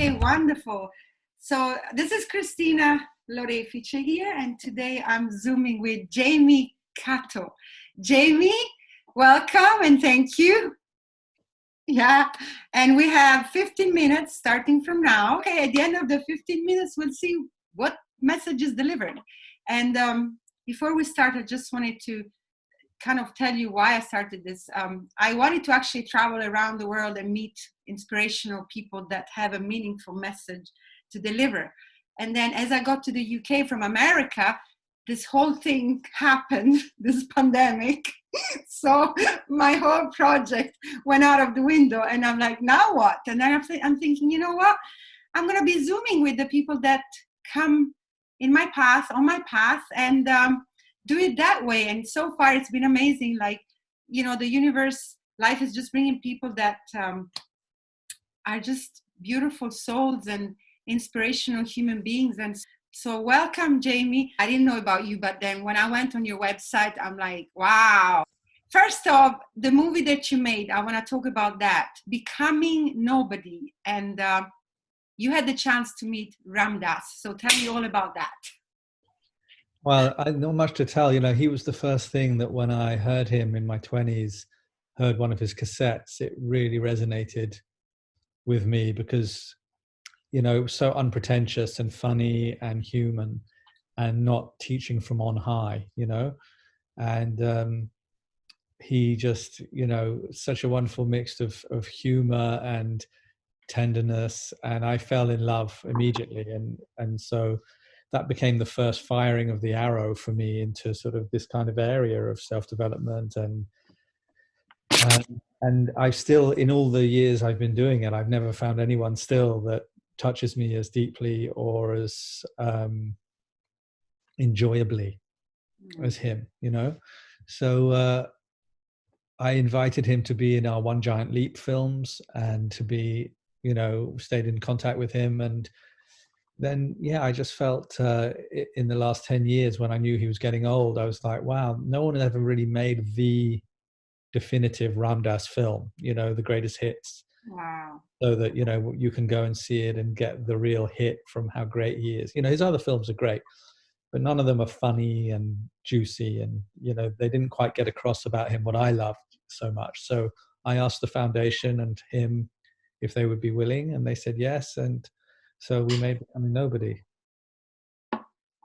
Okay, wonderful. So this is Cristina Lorefice here, and today I'm Zooming with Jamie Catto. Jamie, welcome and thank you. Yeah, and we have 15 minutes starting from now. Okay, at the end of the 15 minutes, we'll see what message is delivered. And before we start, I just wanted to kind of tell you why I started this. I wanted to actually travel around the world and meet inspirational people that have a meaningful message to deliver. And then as I got to the UK from America, this whole thing happened, this pandemic. So my whole project went out of the window and I'm like, now what? And then I'm thinking, you know what? I'm going to be Zooming with the people that come in my path, on my path, and do it that way. And so far it's been amazing. Like, you know, the universe, life is just bringing people that are just beautiful souls and inspirational human beings. And so welcome, Jamie. I didn't know about you, but then when I went on your website, I'm like, wow. First off, the movie that you made, I want to talk about that, Becoming Nobody. And you had the chance to meet Ram Dass. So tell me all about that. Well, I not much to tell. You know, he was the first thing that when I heard him in my 20s, heard one of his cassettes, it really resonated with me because, you know, it was so unpretentious and funny and human and not teaching from on high, you know. And he just, you know, such a wonderful mix of humor and tenderness. And I fell in love immediately. And so that became the first firing of the arrow for me into sort of this kind of area of self-development. And I still, in all the years I've been doing it, I've never found anyone still that touches me as deeply or as enjoyably as him, you know. So I invited him to be in our One Giant Leap films and to be, you know, stayed in contact with him. And then, yeah, I just felt in the last 10 years when I knew he was getting old, I was like, wow, no one had ever really made the definitive Ram Dass film, you know, the greatest hits. Wow. So that, you know, you can go and see it and get the real hit from how great he is. You know, his other films are great, but none of them are funny and juicy. And, you know, they didn't quite get across about him what I loved so much. So I asked the foundation and him if they would be willing, and they said yes. And so we made Becoming Nobody.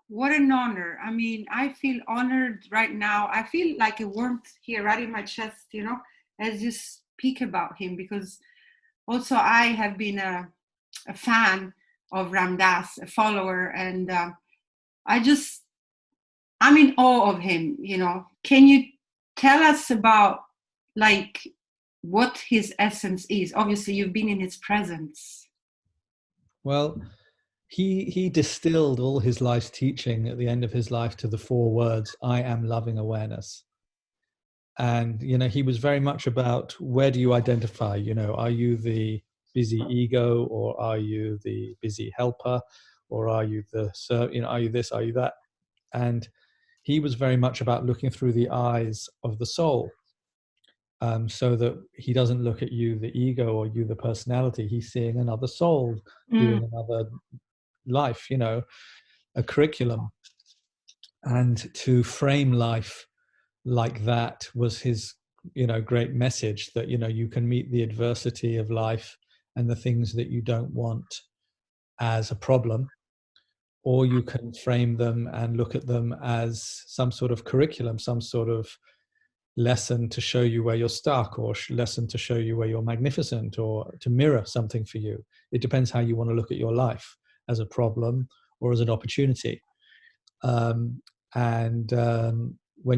What an honor. I mean, I feel honored right now. I feel like a warmth here right in my chest, you know, as you speak about him, because also I have been a fan of Ram Dass, a follower, and I'm in awe of him, you know. Can you tell us about like what his essence is? Obviously, you've been in his presence. Well, he distilled all his life's teaching at the end of his life to the 4 words, I am loving awareness. And, you know, he was very much about, where do you identify? You know, are you the busy ego, or are you the busy helper, or are you the, you know, are you this, are you that? And he was very much about looking through the eyes of the soul, so that he doesn't look at you, the ego, or you, the personality. He's seeing another soul doing another life, you know, a curriculum. And to frame life like that was his, you know, great message, that, you know, you can meet the adversity of life and the things that you don't want as a problem, or you can frame them and look at them as some sort of curriculum, some sort of lesson to show you where you're stuck, or lesson to show you where you're magnificent, or to mirror something for you. It depends how you want to look at your life, as a problem or as an opportunity. When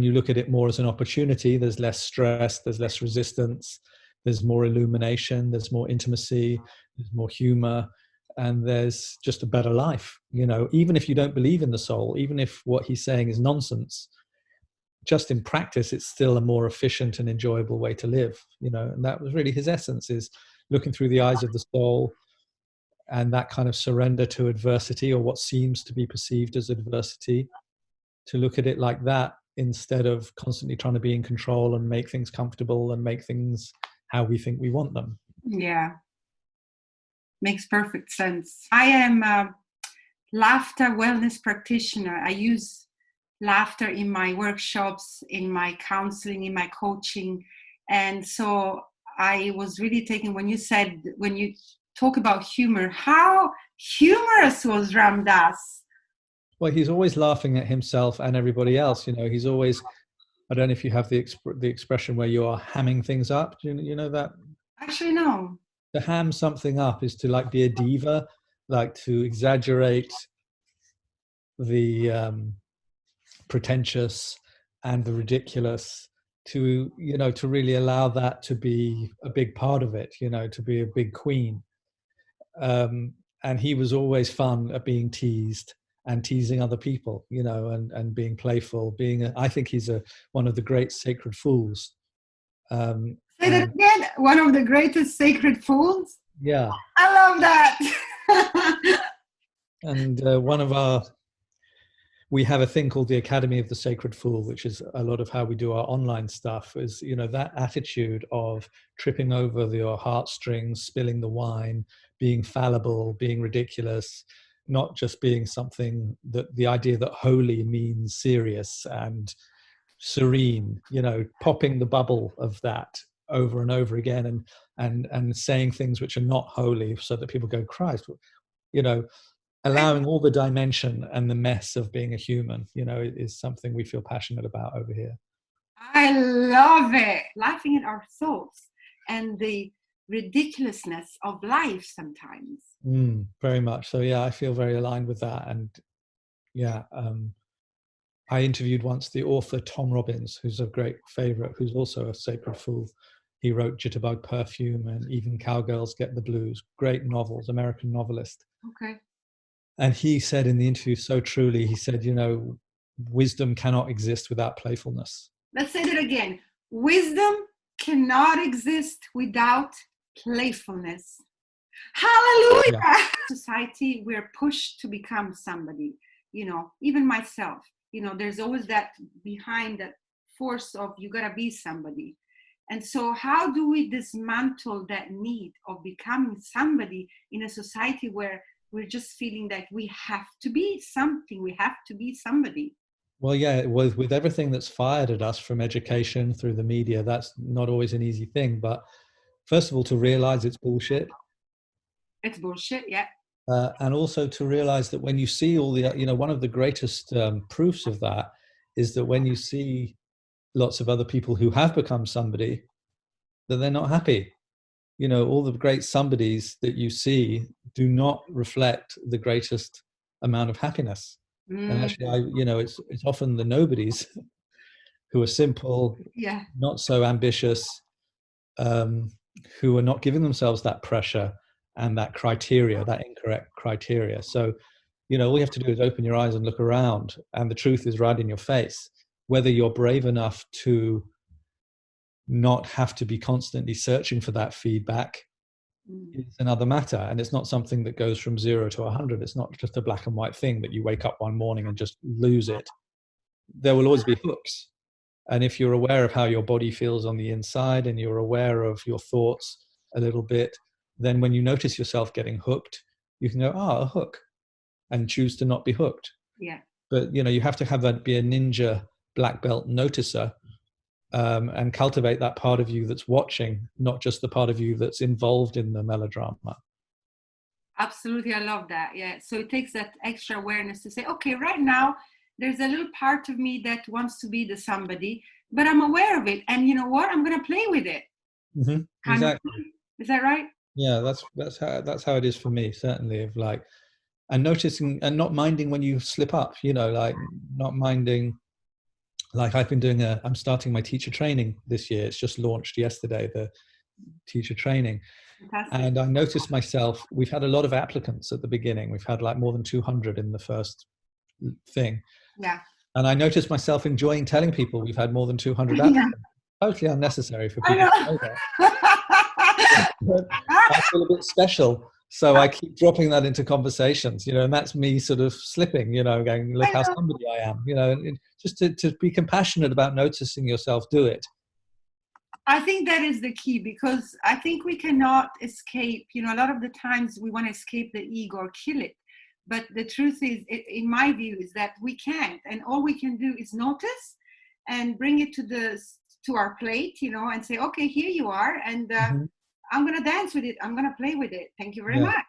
you look at it more as an opportunity, there's less stress, there's less resistance, there's more illumination, there's more intimacy, there's more humor, and there's just a better life. You know, even if you don't believe in the soul, even if what he's saying is nonsense, just in practice, it's still a more efficient and enjoyable way to live, you know. And that was really his essence, is looking through the eyes of the soul, and that kind of surrender to adversity, or what seems to be perceived as adversity, to look at it like that, instead of constantly trying to be in control and make things comfortable and make things how we think we want them. Yeah. Makes perfect sense. I am a laughter wellness practitioner. I use laughter in my workshops, in my counseling, in my coaching. And so I was really taken when you talk about humor, how humorous was Ram Dass. Well, he's always laughing at himself and everybody else. He's always, I don't know if you have the expression where you are hamming things up. Do you know that? Actually, no. To ham something up is to like be a diva, like to exaggerate the pretentious and the ridiculous, to really allow that to be a big part of it, to be a big queen. And he was always fun at being teased and teasing other people, and being playful, I think he's one of the great sacred fools. Say that again. One of the greatest sacred fools. Yeah, I love that. And we have a thing called the Academy of the Sacred Fool, which is a lot of how we do our online stuff, is, that attitude of tripping over your heartstrings, spilling the wine, being fallible, being ridiculous, not just being something that the idea that holy means serious and serene, popping the bubble of that over and over again, and saying things which are not holy so that people go, Christ, allowing all the dimension and the mess of being a human, is something we feel passionate about over here. I love it. Laughing at our thoughts and the ridiculousness of life sometimes. Very much. So, yeah, I feel very aligned with that. And yeah, I interviewed once the author Tom Robbins, who's a great favorite, who's also a sacred fool. He wrote Jitterbug Perfume and Even Cowgirls Get the Blues. Great novels, American novelist. Okay. And he said in the interview so truly, he said, wisdom cannot exist without playfulness. Let's say that again. Wisdom cannot exist without playfulness. Hallelujah! Yeah. Society, we're pushed to become somebody, even myself. There's always that behind that force of you gotta be somebody. And so how do we dismantle that need of becoming somebody in a society where we're just feeling that we have to be something, we have to be somebody? Well, yeah, with everything that's fired at us from education through the media, that's not always an easy thing. But first of all, to realize it's bullshit. It's bullshit, yeah. And also to realize that when you see all the, one of the greatest proofs of that is that when you see lots of other people who have become somebody, that they're not happy. All the great somebodies that you see do not reflect the greatest amount of happiness. And actually, it's often the nobodies who are simple, yeah, not so ambitious, who are not giving themselves that pressure and that criteria, that incorrect criteria. So, all you have to do is open your eyes and look around, and the truth is right in your face. Whether you're brave enough to not have to be constantly searching for that feedback is another matter. And it's not something that goes from 0 to 100. It's not just a black and white thing that you wake up one morning and just lose it. There will always be hooks. And if you're aware of how your body feels on the inside and you're aware of your thoughts a little bit, then when you notice yourself getting hooked, you can go, a hook, and choose to not be hooked. Yeah. But, you have to have that be a ninja black belt noticer, and cultivate that part of you that's watching, not just the part of you that's involved in the melodrama. Absolutely. I love that. Yeah. So it takes that extra awareness to say, okay, right now, there's a little part of me that wants to be the somebody, but I'm aware of it. And you know what? I'm going to play with it. Mm-hmm. Exactly. Is that right? Yeah, that's how it is for me, certainly, of like, and noticing and not minding when you slip up, like not minding. Like I'm starting my teacher training this year. It's just launched yesterday, the teacher training. Fantastic. And I noticed myself, we've had a lot of applicants at the beginning. We've had like more than 200 in the first thing. Yeah. And I noticed myself enjoying telling people we've had more than 200 applicants. Yeah. Totally unnecessary for people to know that. But I feel a bit special. So I keep dropping that into conversations, and that's me sort of slipping, going, look how somebody I am, and just to be compassionate about noticing yourself do it. I think that is the key, because I think we cannot escape. You know, a lot of the times we want to escape the ego or kill it. But the truth is, in my view, is that we can't. And all we can do is notice and bring it to our plate, you know, and say, okay, here you are. And I'm going to dance with it. I'm going to play with it. Thank you very much.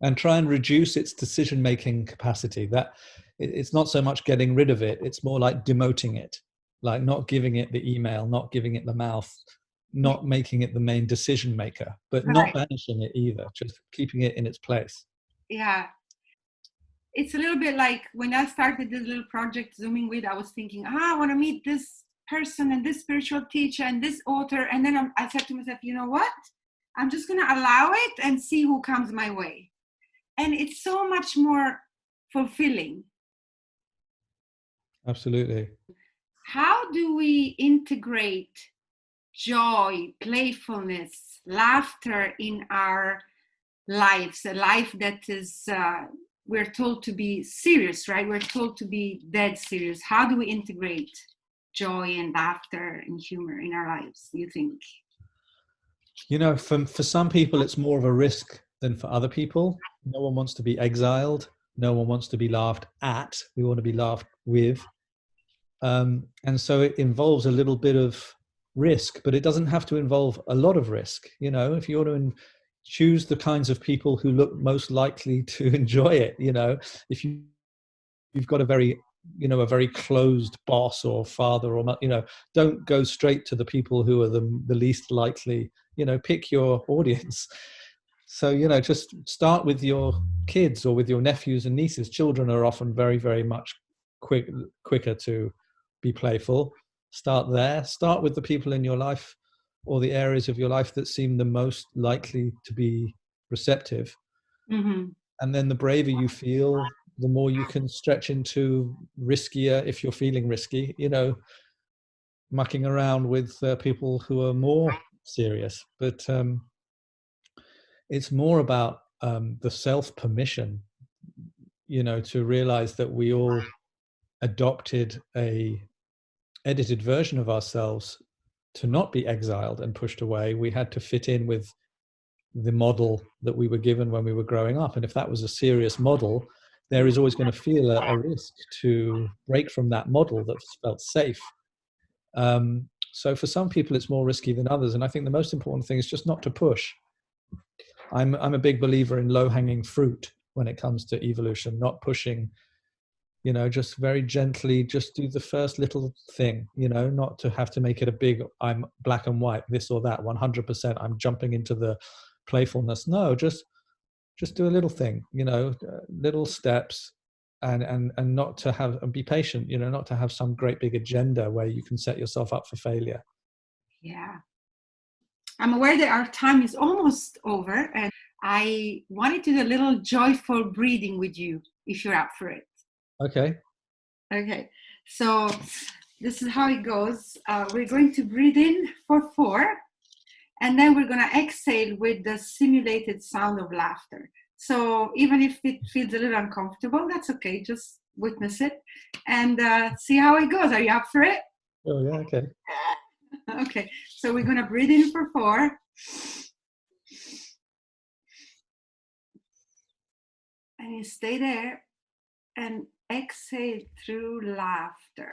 And try and reduce its decision-making capacity. That it's not so much getting rid of it. It's more like demoting it, like not giving it the email, not giving it the mouth, not making it the main decision maker, but not banishing it either, just keeping it in its place. Yeah. It's a little bit like when I started this little project, Zooming With, I was thinking, I want to meet this person and this spiritual teacher and this author. And then I said to myself, you know what? I'm just going to allow it and see who comes my way. And it's so much more fulfilling. Absolutely. How do we integrate joy, playfulness, laughter in our lives? A life that is, we're told to be serious, right? We're told to be dead serious. How do we integrate joy and laughter and humor in our lives, do you think? You know, for some people, it's more of a risk than for other people. No one wants to be exiled. No one wants to be laughed at. We want to be laughed with. And so it involves a little bit of risk, but it doesn't have to involve a lot of risk. You know, if you want to choose the kinds of people who look most likely to enjoy it, you know, if you've got a very closed boss or father or, you know, don't go straight to the people who are the least likely, you know, pick your audience. So, you know, just start with your kids or with your nephews and nieces. Children are often very, very much quicker to be playful. Start there. Start with the people in your life or the areas of your life that seem the most likely to be receptive. Mm-hmm. And then the braver you feel, the more you can stretch into riskier, if you're feeling risky, you know, mucking around with people who are more serious. But it's more about the self-permission, you know, to realize that we all adopted a edited version of ourselves to not be exiled and pushed away. We had to fit in with the model that we were given when we were growing up. And if that was a serious model, there is always going to feel a risk to break from that model that felt safe. So for some people, it's more risky than others. And I think the most important thing is just not to push. I'm a big believer in low-hanging fruit when it comes to evolution, not pushing, you know, just very gently, just do the first little thing, you know, not to have to make it a big, I'm black and white, this or that, 100%, I'm jumping into the playfulness. No, just do a little thing, you know, little steps, and not to have, and be patient, you know, not to have some great big agenda where you can set yourself up for failure. Yeah. I'm aware that our time is almost over, and I wanted to do a little joyful breathing with you, if you're up for it. Okay. Okay. So this is how it goes. We're going to breathe in for 4, and then we're going to exhale with the simulated sound of laughter. So even if it feels a little uncomfortable, that's okay. Just witness it and see how it goes. Are you up for it? Oh, yeah. Okay. Okay, so we're going to breathe in for 4. And you stay there and exhale through laughter.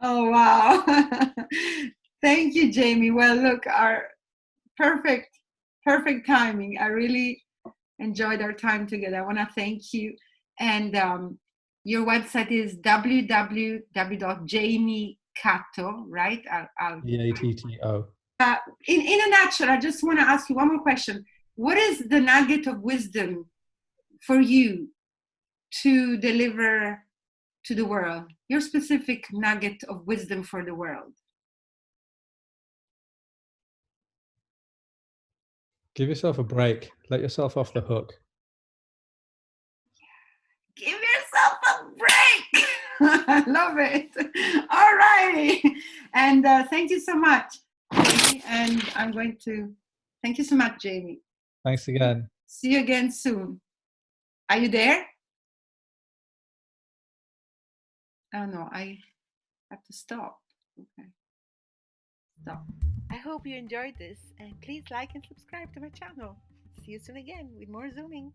Oh, wow. Thank you, Jamie. Well, look, our perfect timing. I really enjoyed our time together. I want to thank you. And your website is www.jamiecatto, right? Catto. In a nutshell, I just want to ask you one more question. What is the nugget of wisdom for you to deliver to the world? Your specific nugget of wisdom for the world? Give yourself a break. Let yourself off the hook. Give yourself a break. I love it. All righty. And thank you so much. And I'm going to thank you so much, Jamie. Thanks again. See you again soon. Are you there? Oh no, I have to stop. Okay. Stop. I hope you enjoyed this, and please like and subscribe to my channel. See you soon again with more Zooming.